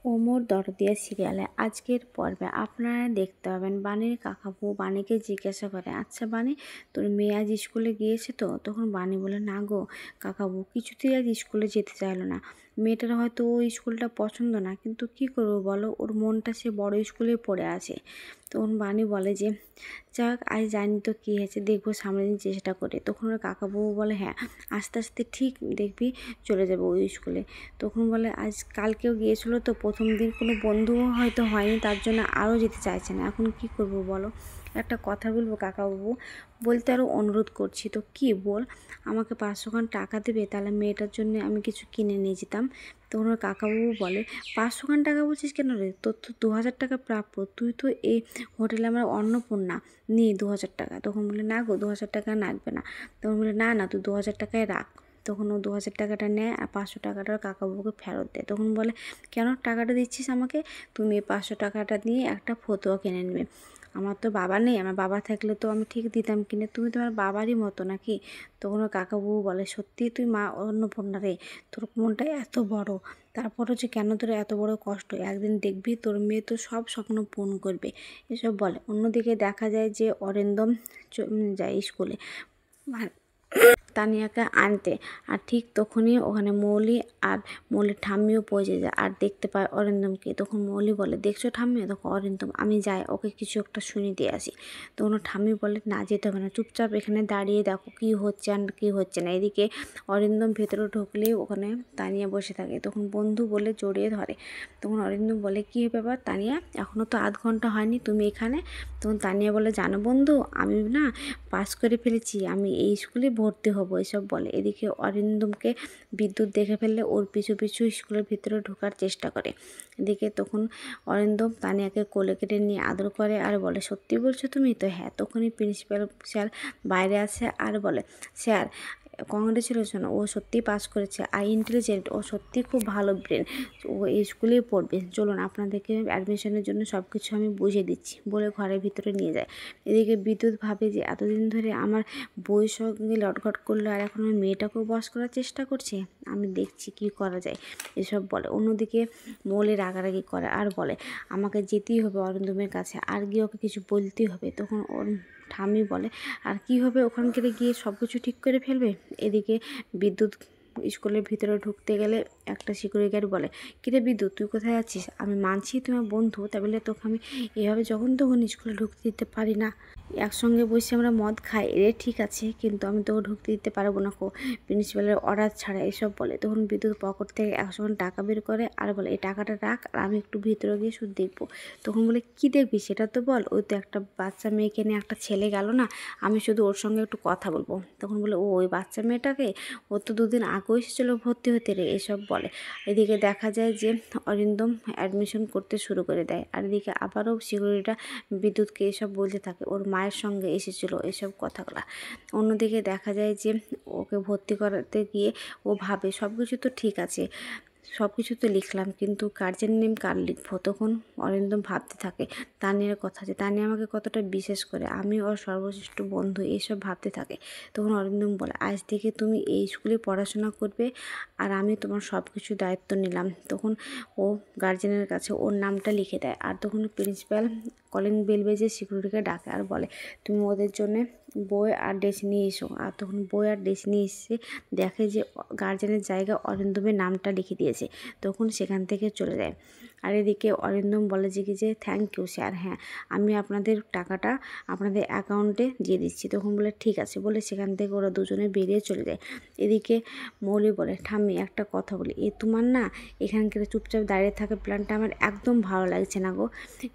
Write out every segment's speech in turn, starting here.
ওমর দরদিয়া সিরিয়ালে আজকের পর্বে আপনারা দেখতে পাবেন বাণীর কাকাবু বাণীকে জিজ্ঞাসা করে, আচ্ছা বাণী, তোর মেয়ে আজ স্কুলে গিয়েছে তো? তখন বাণী বলে, না গো কাকাবু, কিছুতেই আজ স্কুলে যেতে চাইলো না। মেয়েটার হয়তো ওই স্কুলটা পছন্দ না, কিন্তু কি করবো বলো, ওর মনটা সে বড় স্কুলে পড়ে আছে। তখন বাণী বলে যে, যাক আজ জানি তো কী হয়েছে, দেখবো সামনের দিন চেষ্টা করে। তখন ওর কাকাবাবু বলে, হ্যাঁ আস্তে আস্তে ঠিক দেখবি চলে যাবে ওই স্কুলে। তখন বলে, আজ কালকেও গিয়েছিলো তো, প্রথম দিন কোনো বন্ধুও হয়তো হয়নি, তার জন্য আরও যেতে চাইছে না। এখন কি করব বলো? একটা কথা বলবো কাকাবাবু, বলতে আরও অনুরোধ করছি। তো কি বল? আমাকে 500 খান টাকা দেবে, তাহলে মেয়েটার জন্য আমি কিছু কিনে নিয়ে যেতাম। তখন ওর কাকাবাবু বলে, 500 খান টাকা বলছিস কেন রে? তোর তো 2000 টাকা প্রাপ্য, তুই তো এই হোটেলে আমার অন্নপূর্ণা, নিয়ে 2000 টাকা। তখন বলে, না গো 2000 টাকা লাগবে না। তখন বলে, না না তুই 2000 টাকায় রাখ। তখন ও 2000 টাকাটা নেয় আর 500 টাকাটা কাকাবাবুকে ফেরত দেয়। তখন বলে, কেন টাকাটা দিচ্ছিস আমাকে? তুমি এই 500 টাকাটা দিয়ে একটা ফতুয়া কিনে নেবে। আমার তো বাবা নেই, আমার বাবা থাকলে তো আমি ঠিক দিতাম কিনে, তুমি তোমার বাবারই মতো নাকি? তখন ওর কাকাবাবু বলে, সত্যি তুই মা অন্নপূর্ণা রে, তোর মনটা এত বড়, তারপরও যে কেন তোর এত বড় কষ্ট, একদিন দেখবি তোর মেয়ে তো সব স্বপ্ন পূরণ করবে, এসব বলে। অন্যদিকে দেখা যায় যে অরিন্দম যায় স্কুলে তানিয়াকে আনতে, আর ঠিক তখনই ওখানে মৌলি আর মৌলির ঠাম্মিও পৌঁছে যায় আর দেখতে পায় অরিন্দমকে। তখন মৌলি বলে, দেখছো ঠাম্মি? তখন অরিন্দম, আমি যাই ওকে কিছু একটা শুনিয়ে দিয়ে আসি। তখন ঠাম্মি বলে, না যেতে হবে না, চুপচাপ এখানে দাঁড়িয়ে দেখো কী হচ্ছে আর কী হচ্ছে না। এদিকে অরিন্দম ভেতরে ঢুকলেই ওখানে তানিয়া বসে থাকে। তখন বন্ধু বলে জড়িয়ে ধরে। তখন অরিন্দম বলে, কী ব্যাপার তানিয়া, এখনও তো আধ ঘন্টা হয়নি তুমি এখানে? তখন তানিয়া বলে, জানো বন্ধু, আমি না পাস করে ফেলেছি, আমি এই স্কুলে ভর্তি হবো, এসব বলে। এদিকে অরিন্দমকে বিদ্যুৎ দেখে ফেললে ওর পিছু পিছু স্কুলের ভিতরে ঢোকার চেষ্টা করে। এদিকে তখন অরিন্দম তানিয়াকে কোলে কেটে নিয়ে আদর করে আর বলে, সত্যি বলছো তুমি তো? হ্যাঁ। তখনই প্রিন্সিপাল স্যার বাইরে আসে আর বলে, স্যার কংগ্রেচুলেশন, ও সত্যিই পাস করেছে, আই ইন্টেলিজেন্ট, ও সত্যি খুব ভালো ব্রেন, ও এই স্কুলেই পড়বে, চলুন আপনাদেরকে অ্যাডমিশনের জন্য সব কিছু আমি বুঝিয়ে দিচ্ছি, বলে ঘরের ভিতরে নিয়ে যায়। এদিকে বিদ্যুৎ ভাবে যে এতদিন ধরে আমার বউয়ের সঙ্গে লটঘট করলো, আর এখন আমি মেয়েটাকেও বশ করার চেষ্টা করছে, আমি দেখছি কি করা যায়, এসব বলে। অন্যদিকে মৌলি রাগারাগি করে আর বলে, আমাকে যেতেই হবে অরিন্দমের কাছে, আর গিয়ে ওকে কিছু বলতেই হবে। তখন ওর ঠাম্মি বলে, আর কি হবে, ওখানকার গিয়ে সব কিছু ঠিক করে ফেলবে। এদিকে বিদ্যুৎ স্কুলের ভিতরে ঢুকতে গেলে একটা সিকিউরিটি গার্ড বলে, কিরে বিদ্যুৎ, তুই কোথায় আছিস? আমি মানছি তোমার বন্ধু, তা বলে তোকে আমি এভাবে যখন তখন স্কুলে ঢুকতে দিতে পারি না। একসঙ্গে বসে আমরা মদ খাই, রে ঠিক আছে, কিন্তু আমি তোকে ঢুকতে দিতে পারবো না কো, প্রিন্সিপালের অর্ডার ছাড়া, এসব বলে। তখন বিদ্যুৎ পকেট থেকে 100 টাকা বের করে আর বলে, এই টাকাটা রাখ, আর আমি একটু ভিতরে গিয়ে শুধু দেখবো। তখন বলে, কি দেখবি সেটা তো বল, ওই তো একটা বাচ্চা মেয়েকে নিয়ে একটা ছেলে গেল না, আমি শুধু ওর সঙ্গে একটু কথা বলবো। তখন বলে, ও ওই বাচ্চা মেয়েটাকে, ও তো 2 দিন আগেও এসেছিলো ভর্তি হতে রে, এসব বলে। এদিকে দেখা যায় যে অরিন্দম অ্যাডমিশন করতে শুরু করে দেয়, আর এদিকে আবারও সিকিউরিটিটা বিদ্যুৎকে এসব বলতে থাকে, ওর মায়ের সঙ্গে এসেছিলো, এসব কথাগুলা। অন্যদিকে দেখা যায় যে ওকে ভর্তি করাতে গিয়ে ও ভাবে সব কিছু তো ঠিক আছে, সব কিছু তো লিখলাম, কিন্তু গার্জেন নেম কার লিখবো? তখন অরিন্দম ভাবতে থাকে তানিয়ার কথা, যে তানিয়া আমাকে কতটা বিশ্বাস করে, আমি ওর সর্বশ্রেষ্ঠ বন্ধু, এইসব ভাবতে থাকে। তখন অরিন্দম বলে, আজ থেকে তুমি এই স্কুলে পড়াশোনা করবে, আর আমি তোমার সব কিছু দায়িত্ব নিলাম। তখন ও গার্জেনের কাছে ওর নামটা লিখে দেয়, আর তখন প্রিন্সিপাল কলিং বেল বেজে সিকিউরিটিকে ডাকে আর বলে, তুমি ওদের জন্য বই আর ড্রেস নিয়ে এসো। আর তখন বই আর ড্রেস নিয়ে এসে দেখে যে গার্জেনের জায়গায় অরিন্দমের নামটা লিখে দিয়েছে। তখন সেখান থেকে চলে যায়। আর এদিকে অরিন্দম বলে যে কি, যে থ্যাংক ইউ স্যার, হ্যাঁ আমি আপনাদের টাকাটা আপনাদের অ্যাকাউন্টে দিয়ে দিচ্ছি। তখন বলে, ঠিক আছে, বলে সেখান থেকে ওরা দুজনে বেরিয়ে চলে যায়। এদিকে মৌলি বলে, ঠাম্মি একটা কথা বলি, তোমার না এখানকার চুপচাপ দাঁড়িয়ে থাকা প্ল্যানটা আমার একদম ভালো লাগছে না গো।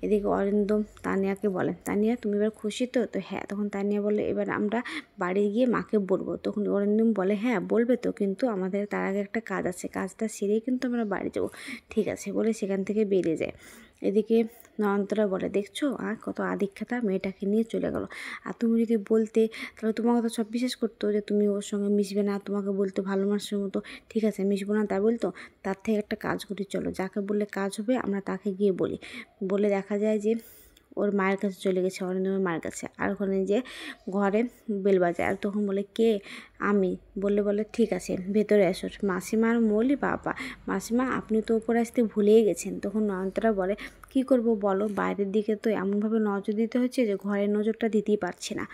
এদিকে অরিন্দম তানিয়াকে বলে, তানিয়া তুমি এবার খুশি তো? তো হ্যাঁ। তখন তানিয়া বলে, এবার আমরা বাড়ি গিয়ে মাকে বলবো। তখন অরিন্দম বলে, হ্যাঁ বলবে তো, কিন্তু আমাদের তার আগে একটা কাজ আছে, কাজটা সেরেই কিন্তু আমরা বাড়ি যাবো। ঠিক আছে, বলে সেখান থেকে বেরিয়ে যায়। এদিকে নয়নতারা বলে, দেখছো আর কত আদিক্ষেতা, মেয়েটাকে নিয়ে চলে গেল, আর তুমি যদি বলতে তাহলে তোমার কথা সব বিশ্বাস করতো, যে তুমি ওর সঙ্গে মিশবে না, তোমাকে বলতে ভালো মানুষের মতো, ঠিক আছে মিশবো না তাই বলতো। তার থেকে একটা কাজ করি, চলো যাকে বললে কাজ হবে আমরা তাকে গিয়ে বলি। বলে দেখা যায় যে ওর মায়ের কাছে চলে গেছে, অরিন্দমের মায়ের কাছে। আর ওখানে যে ঘরে বেল বাজায়, আর তখন বলে কে, আমি। বলে ঠিক আছে ভেতরে এসো। মাসিমা আর মৌলি, বাবা মাসিমা আপনি তো উপরে আসতে ভুলেই গেছেন। তখন নয়নতারা বলে কি করব বলো, বাইরের দিকে তো এমনভাবে নজর দিতে হচ্ছে যে ঘরের নজরটা দিতেই পারছি না।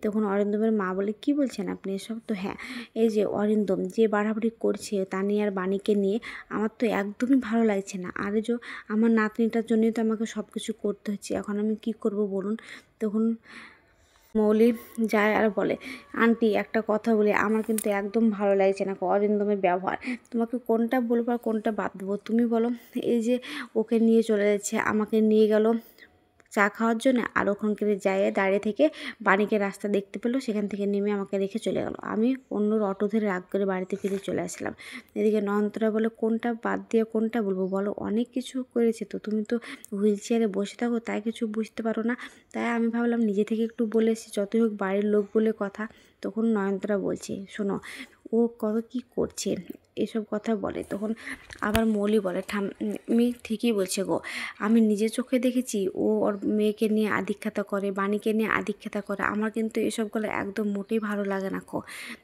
তখন অরিন্দমের মা বলে কি বলছেন আপনি এসব? তো হ্যাঁ, এই যে অরিন্দম যে বাড়াবাড়ি করছে তানিয়া আর বাণীকে নিয়ে, আমার তো একদমই ভালো লাগছে না। আর যে আমার নাতনিটার জন্যই তো আমাকে সব কিছু করতে হচ্ছে, এখন আমি কি করব বলুন। তখন মৌলি যায় আর বলে আন্টি একটা কথা বলি, আমার কিন্তু একদম ভালো লাগছে না অরিন্দমের ব্যবহার। তোমাকে কোনটা বলবো আর কোনটা বাদ দেবো তুমি বলো। এই যে ওকে নিয়ে চলে যাচ্ছে, আমাকে নিয়ে গেল চা খাওয়ার জন্য, আর ওখানকার যায় দাঁড়িয়ে থেকে বাণীকে রাস্তা দেখতে পেলো, সেখান থেকে নেমে আমাকে রেখে চলে গেল। আমি অন্যর অটো ধরে রাগ করে বাড়িতে ফিরে চলে আসলাম। এদিকে নয়নতারা বলে কোনটা বাদ দিয়ে কোনটা বলবো বলো, অনেক কিছু করেছে তো, তুমি তো হুইল চেয়ারে বসে থাকো তাই কিছু বুঝতে পারো না। তাই আমি ভাবলাম নিজে থেকে একটু বলে এসেছি, যতই হোক বাড়ির লোক বলে কথা। তখন নয়নতারা বলছে শোনো ও কত কি করছে, এসব কথা বলে। তখন আবার মৌলি বলে আমি ঠিকই বলছে গো, আমি নিজের চোখে দেখেছি ও ওর মেয়েকে নিয়ে আদিক্ষেতা করে, বাণীকে নিয়ে আদিক্ষেতা করে, আমার কিন্তু এসবগুলো একদম মোটেই ভালো লাগে না গো।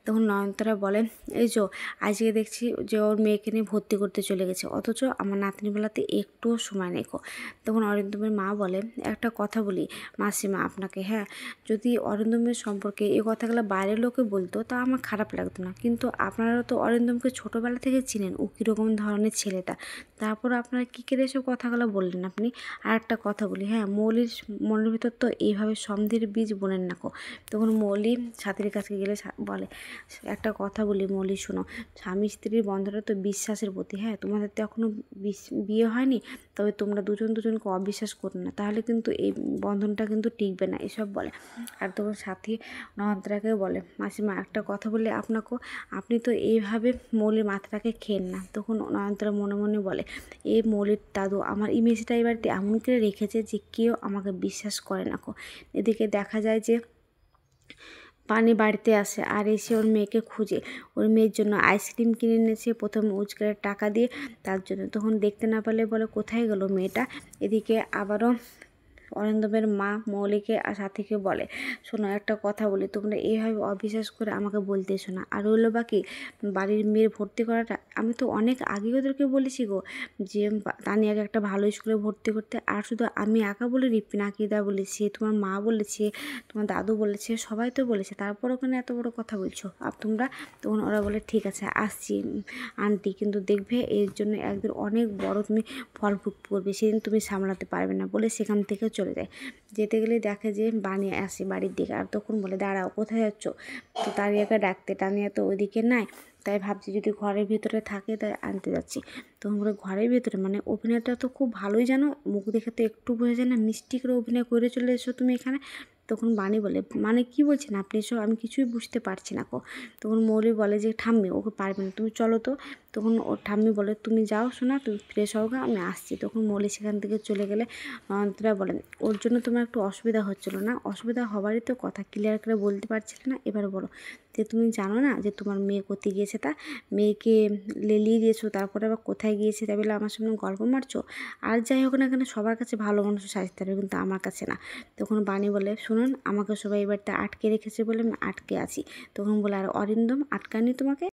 তখন নয়নতারা বলে এই যে আজকে দেখছি যে ওর মেয়েকে নিয়ে ভর্তি করতে চলে গেছে, অথচ আমার নাতনিবেলাতে একটুও সময় নেই গো। তখন অরিন্দমের মা বলে একটা কথা বলি মাসিমা আপনাকে, হ্যাঁ যদি অরিন্দমের সম্পর্কে এই কথাগুলো বাইরের লোকে বলতো তা আমার খারাপ লাগতো না, কিন্তু আপনারা তো অরিন্দমকে ছোটোবেলা থেকে চিনেন ও কীরকম ধরনের ছেলেটা, তারপর আপনারা কী করে এসব কথাগুলো বললেন আপনি। আর একটা কথা বলি, হ্যাঁ মৌলির মনের ভিতর তো এইভাবে সন্দেহের বীজ বোনেন না গো। তখন মৌলি ছাত্রীর কাছে গেলে বলে একটা কথা বলি মৌলি শোনো, স্বামী স্ত্রীর বন্ধনটা তো বিশ্বাসের প্রতি, হ্যাঁ তোমাদের তো এখনও বিয়ে হয়নি, তবে তোমরা দুজনকে অবিশ্বাস করো না, তাহলে কিন্তু এই বন্ধনটা কিন্তু টিকবে না, এসব বলে। আর তখন সাথী নয়নতারাকে বলে মাসিমা একটা কথা বলে আপনাকে, আপনি তো এইভাবে মৌলির মাথাটাকে খেন না। তখন নয়নতারা মনে মনে বলে এই মৌলির দাদু আমার ইমেজটা এবার এমন করে রেখেছে যে কেউ আমাকে বিশ্বাস করে না গো। এদিকে দেখা যায় যে পানি বাড়িতে আসে আর এসে ওর মেয়েকে খুঁজে, ওর মেয়ের জন্য আইসক্রিম কিনে এনেছে প্রথমে রোজগারের টাকা দিয়ে তার জন্য। তখন দেখতে না পেলে বলে কোথায় গেল মেয়েটা। এদিকে আবারও অরিন্দমের মা মৌলিকে আর সাথীকে বলে শোনো একটা কথা বলি, তোমরা এইভাবে অবিশ্বাস করে আমাকে বলতে এসো না। আর রইলো বাকি বাড়ির মেয়ের ভর্তি করাটা, আমি তো অনেক আগেই ওদেরকে বলেছি গো যে তানিয়াকে একটা ভালো স্কুলে ভর্তি করতে। আর শুধু আমি একা বলিনি, পিনাকিদা বলেছে, তোমার মা বলেছে, তোমার দাদু বলেছে, সবাই তো বলেছে, তারপর ওখানে এত বড় কথা বলছো আর তোমরা। তখন ওরা বলে ঠিক আছে আসছি আন্টি, কিন্তু দেখবে এর জন্য একদিন অনেক বড় তুমি ফল ভোগ করবে, সেদিন তুমি সামলাতে পারবে না, বলে সেখান থেকে চলে যায়। যেতে গেলে দেখে যে বানিয়ে আসে বাড়ির দিকে, আর তখন বলে দাঁড়াও কোথায় যাচ্ছ। তো তানিয়াকে ডাকতে, তানিয়া তো ওইদিকে নাই, তাই ভাবছি যদি ঘরের ভিতরে থাকে তাই আনতে যাচ্ছি। তখন বলে ঘরের ভিতরে মানে, অভিনয়টা তো খুব ভালোই জানো, মুখ দেখে তো একটু বোঝা যায় না, মিষ্টি করে অভিনয় করে চলে এসো তুমি এখানে। তখন বাণী বলে মানে কি বলছেন আপনি এসব, আমি কিছুই বুঝতে পারছি না গো। তখন মৌলি বলে যে ঠাম্মি ওকে পারবে না, তুমি চলো তো। তখন ওর ঠাম্মি বলে তুমি যাও শোনা, তুমি ফ্রেশ হও গা, আমি আসছি। তখন মৌলি সেখান থেকে চলে গেলে নয়নতারা বলেন ওর জন্য তোমার একটু অসুবিধা হচ্ছিলো না, অসুবিধা হবারই তো কথা, ক্লিয়ার করে বলতে পারছিলে না, এবার বলো যে তুমি জানো না যে তোমার মেয়ে কোথায় গিয়েছে, তা মেয়েকে লেলিয়ে দিয়েছো, তারপরে আবার কোথায় গিয়েছে তাই বলে আমার সামনে গল্প মারছো। আর যাই হোক না কেন সবার কাছে ভালো মানুষ সাজতে হবে, কিন্তু আমার কাছে না। তখন বাণী বলে শুনুন আমাকে সবাই এবারটা আটকে রেখেছে বলে আমি আটকে আছি। তখন বলে আর অরিন্দম আটকায়নি তোমাকে।